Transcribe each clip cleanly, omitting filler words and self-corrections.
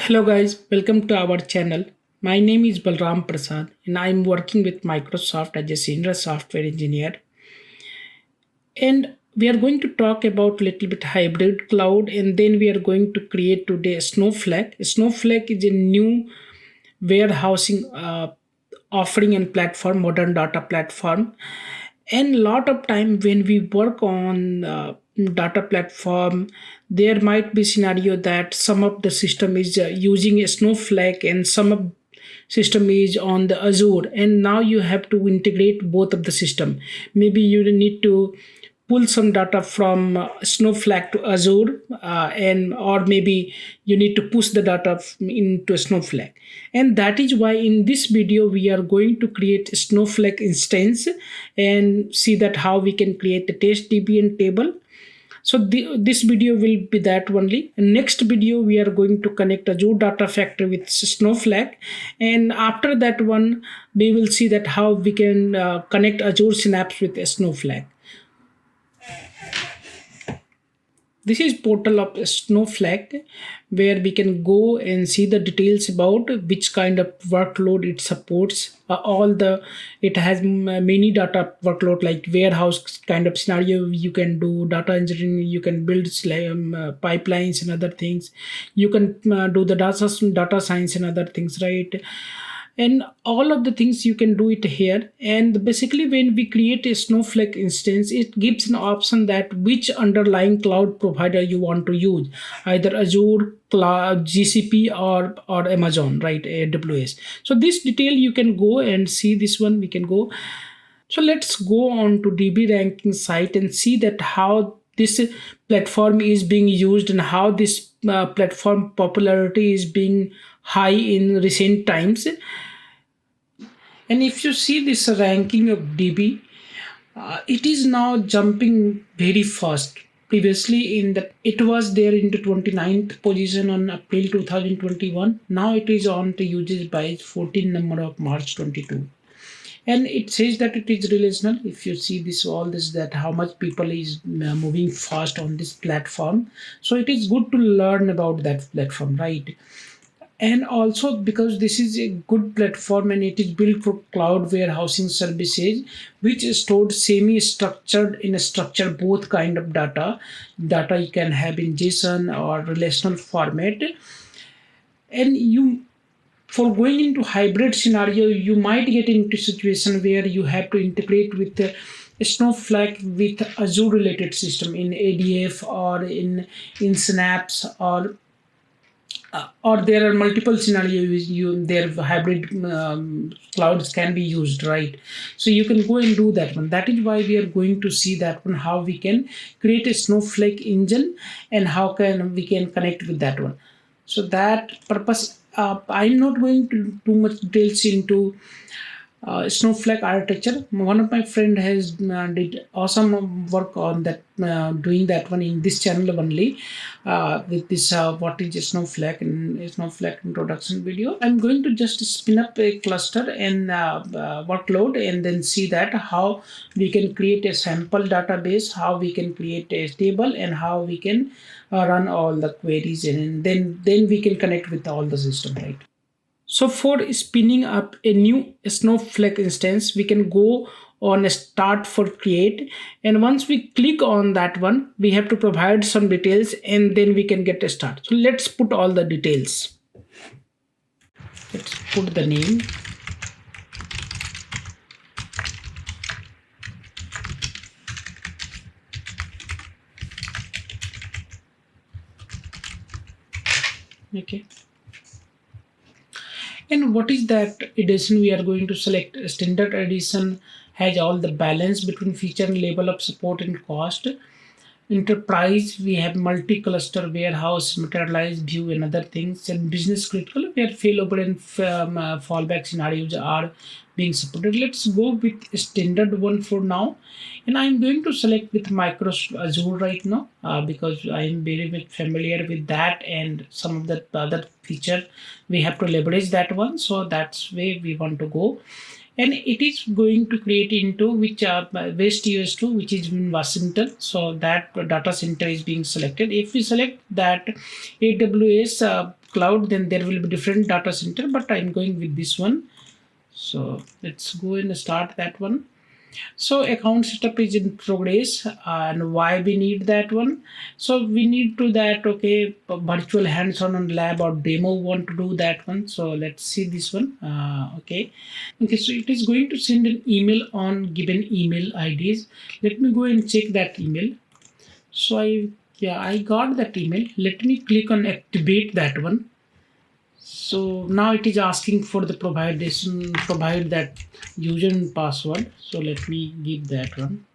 Hello guys, welcome to our channel. My name is Balram Prasad and I'm working with Microsoft as a senior software engineer. And we are going to talk about little bit hybrid cloud, and then we are going to create today Snowflake. Snowflake is a new warehousing offering and platform, modern data platform. And a lot of time when we work on data platform, there might be scenario that some of the system is using a Snowflake and some of system is on the Azure, and now you have to integrate both of the system. Maybe you need to pull some data from Snowflake to Azure, and or maybe you need to push the data into Snowflake. And that is why in this video we are going to create a Snowflake instance and see that how we can create the test DB and table. So this video will be that only. Next video we are going to connect Azure Data Factory with Snowflake, and after that one we will see that how we can connect Azure Synapse with Snowflake. This is portal of Snowflake, where we can go and see the details about which kind of workload it supports. All the it has many data workload like warehouse kind of scenario. You can do data engineering. You can build pipelines and other things. You can do the data science and other things, right? And all of the things you can do it here. And basically when we create a Snowflake instance, it gives an option that which underlying cloud provider you want to use, either Azure cloud, GCP, or Amazon, right? AWS. So this detail you can go and see. This one we can go. So let's go on to DB ranking site and see that how this platform is being used and how this platform popularity is being high in recent times. And if you see this ranking of DB, it is now jumping very fast. Previously, in the it was there in the 29th position on April 2021. Now it is on the usage by 14 number of March 22, and it says that it is relational. If you see this all this, that how much people is moving fast on this platform, so it is good to learn about that platform, right? And also because this is a good platform and it is built for cloud warehousing services, which is stored semi-structured in a structured both kind of data you can have in JSON or relational format. And you, for going into hybrid scenario, you might get into situation where you have to integrate with Snowflake with Azure related system in ADF or in Synapse, or there are multiple scenarios you their hybrid clouds can be used, right? So you can go and do that one. That is why we are going to see that one, how we can create a Snowflake engine and how can we can connect with that one. So that purpose, I'm not going to too much details into Snowflake architecture. One of my friend has did awesome work on that, doing that one in this channel only, with this what is a Snowflake and a Snowflake introduction video. I'm going to just spin up a cluster and workload, and then see that how we can create a sample database, how we can create a table, and how we can run all the queries, and then we can connect with all the system, right? So for spinning up a new Snowflake instance, we can go on a start for create. And once we click on that one, we have to provide some details and then we can get a start. So let's put all the details. Let's put the name. Okay. And what is that edition we are going to select? Standard edition has all the balance between feature and level of support and cost. Enterprise, we have multi-cluster warehouse, materialized view, and other things. And business critical, where failover and fallback scenarios are being supported. Let's go with standard one for now. And I'm going to select with Microsoft Azure right now, because I'm very much familiar with that, and some of the other feature we have to leverage that one. So that's way we want to go. and it is going to create into which West US2, which is in Washington. So that data center is being selected. If we select that AWS cloud, then there will be different data center, but I'm going with this one. So let's go and start that one. So account setup is in progress, and why we need that one? So we need to that, okay, virtual hands-on and lab or demo want to do that one. So let's see this one. Okay, so it is going to send an email on given email IDs. Let me go and check that email. So I got that email. Let me click on activate that one. So now it is asking for the provide that user and password. So let me give that one.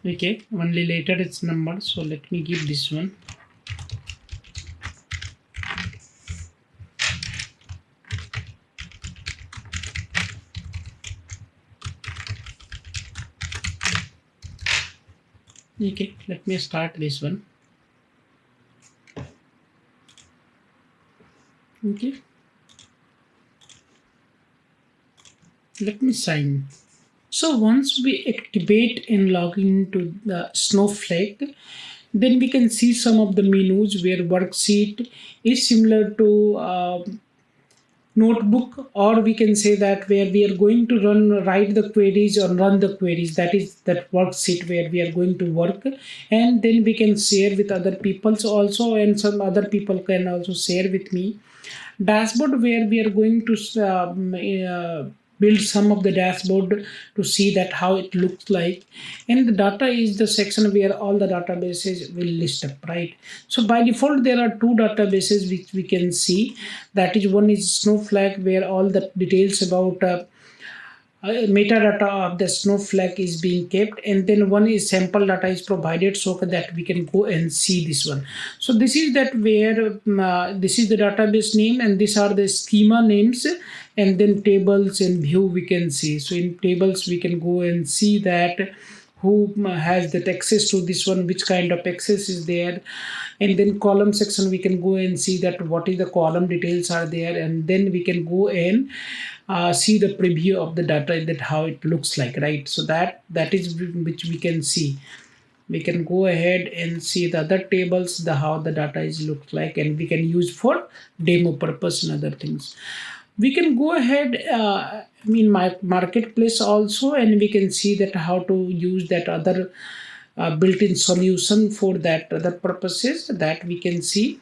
Okay, only later it's number. So let me give this one. Okay, let me start this one. Okay, let me sign. So once we activate and log into the Snowflake, then we can see some of the menus where worksheet is similar to notebook, or we can say that where we are going to write the queries or run the queries, that is that worksheet where we are going to work, and then we can share with other peoples also, and some other people can also share with me. Dashboard where we are going to build some of the dashboard to see that how it looks like, and the data is the section where all the databases will list up, right? So by default there are two databases which we can see. That is, one is Snowflake where all the details about metadata of the Snowflake is being kept, and then one is sample data is provided so that we can go and see this one. So this is that where this is the database name, and these are the schema names, and then tables and view we can see. So in tables we can go and see that who has that access to this one, which kind of access is there, and then column section we can go and see that what is the column details are there, and then we can go and see the preview of the data, that how it looks like, right? So that is which we can see. We can go ahead and see the other tables, the how the data is looks like, and we can use for demo purpose and other things. We can go ahead in my marketplace also, and we can see that how to use that other built-in solution for that other purposes that we can see,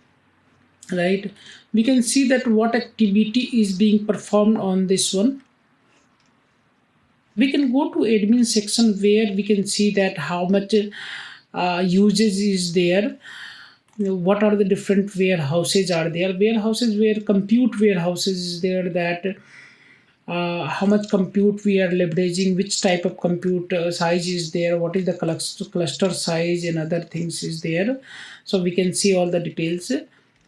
right? We can see that what activity is being performed on this one. We can go to admin section where we can see that how much usage is there. What are the different warehouses are there? Warehouses where compute warehouses is there, that how much compute we are leveraging, which type of compute size is there, what is the cluster size and other things is there. So we can see all the details.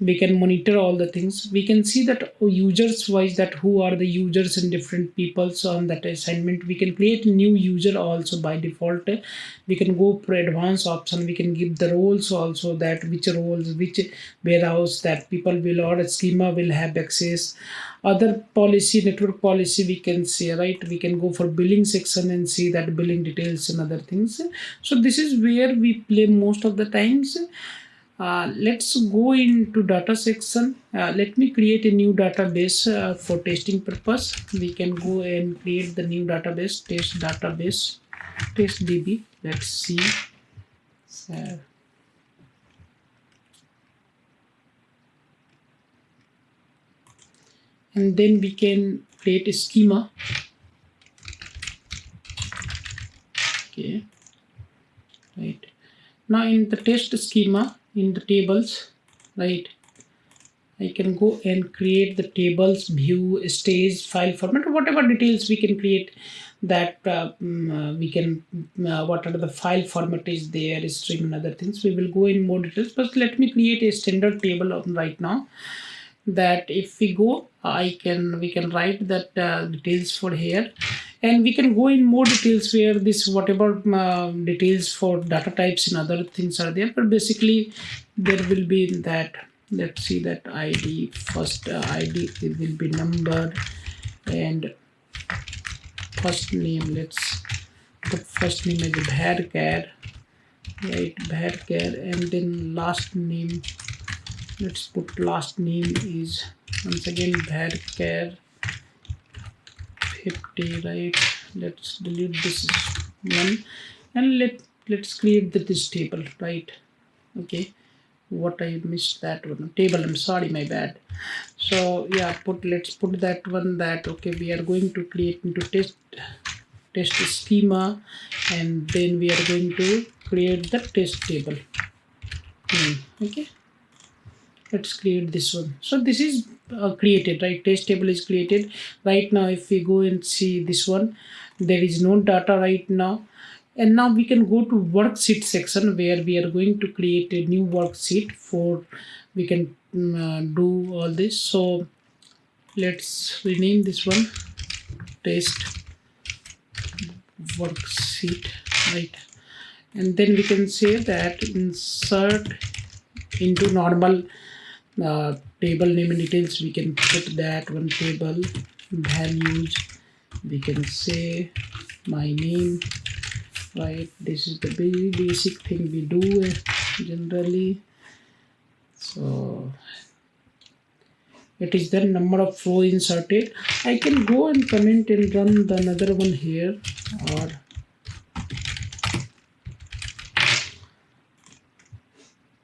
We can monitor all the things. We can see that users wise, that who are the users and different peoples on that assignment. We can create a new user also by default. We can go for advanced option. We can give the roles also, that which roles, which warehouse that people will, or a schema will have access. Other policy, network policy we can see, right? We can go for billing section and see that billing details and other things. So this is where we play most of the times. Let's go into data section. Let me create a new database for testing purpose. We can go and create the new database, test database, test db. Let's see. And then we can create a schema. Okay, right. Now in the test schema, in the tables, right, I can go and create the tables, view, stage, file format, whatever details we can create. That we can what are the file format is there, stream and other things. We will go in more details, but let me create a standard table of right now. That if we go, we can write that details for here, and we can go in more details where this whatever details for data types and other things are there. But basically there will be that let's see that id. First id it will be number, and first name, let's put first name as bharkar, right? Bharkar. And then last name, let's put last name is once again bharkar 50, right? Let's delete this one, and let's create this table, right? Okay, what I missed that one table, I'm sorry, my bad. So yeah, let's put that one, that okay, we are going to create into test schema, and then we are going to create the test table. Okay, let's create this one. So this is created, right? Test table is created right now. If we go and see this one, there is no data right now. And now we can go to worksheet section, where we are going to create a new worksheet for we can do all this. So let's rename this one test worksheet, right? And then we can say that insert into normal table name and details. We can put that one table values, we can say my name, right? This is the very basic thing we do generally. So it is the number of row inserted. I can go and comment and run the another one here, or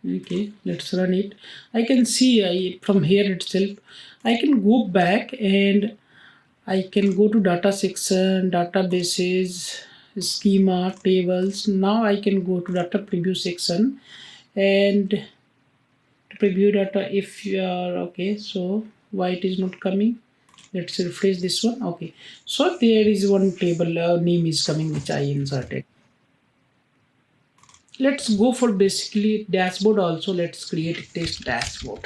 okay, let's run it. I can see from here itself. I can go back and I can go to data section, databases, schema, tables. Now I can go to data preview section and to preview data. If you are okay, so why it is not coming? Let's refresh this one. Okay, so there is one table name is coming which I inserted. Let's go for basically dashboard also. Let's create a test dashboard.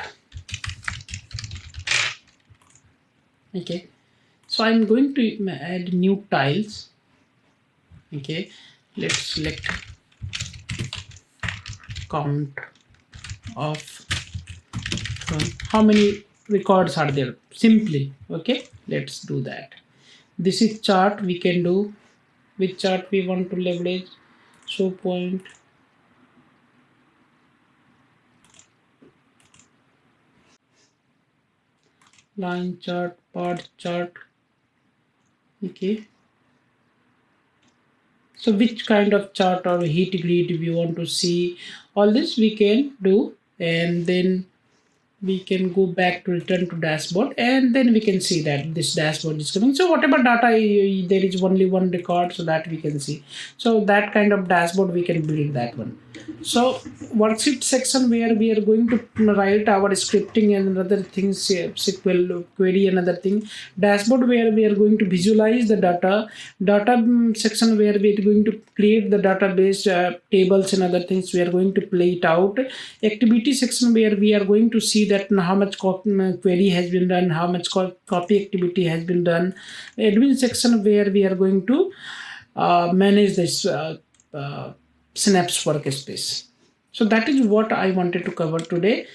Okay, so I'm going to add new tiles. Okay, let's select count of how many records are there simply. Okay, let's do that. This is chart. We can do which chart we want to leverage. Show point, line chart, part chart. Okay, so which kind of chart or heat grid we want to see, all this we can do. And then we can go back to return to dashboard, and then we can see that this dashboard is coming. So whatever data there is only one record, so that we can see. So that kind of dashboard we can build that one. So worksheet section, where we are going to write our scripting and other things, SQL query and other thing. Dashboard, where we are going to visualize the data section, where we are going to create the database tables and other things. We are going to play it out. Activity section, where we are going to see that how much query has been done, how much copy activity has been done. Admin section, where we are going to manage this Synapse workspace. So that is what I wanted to cover today.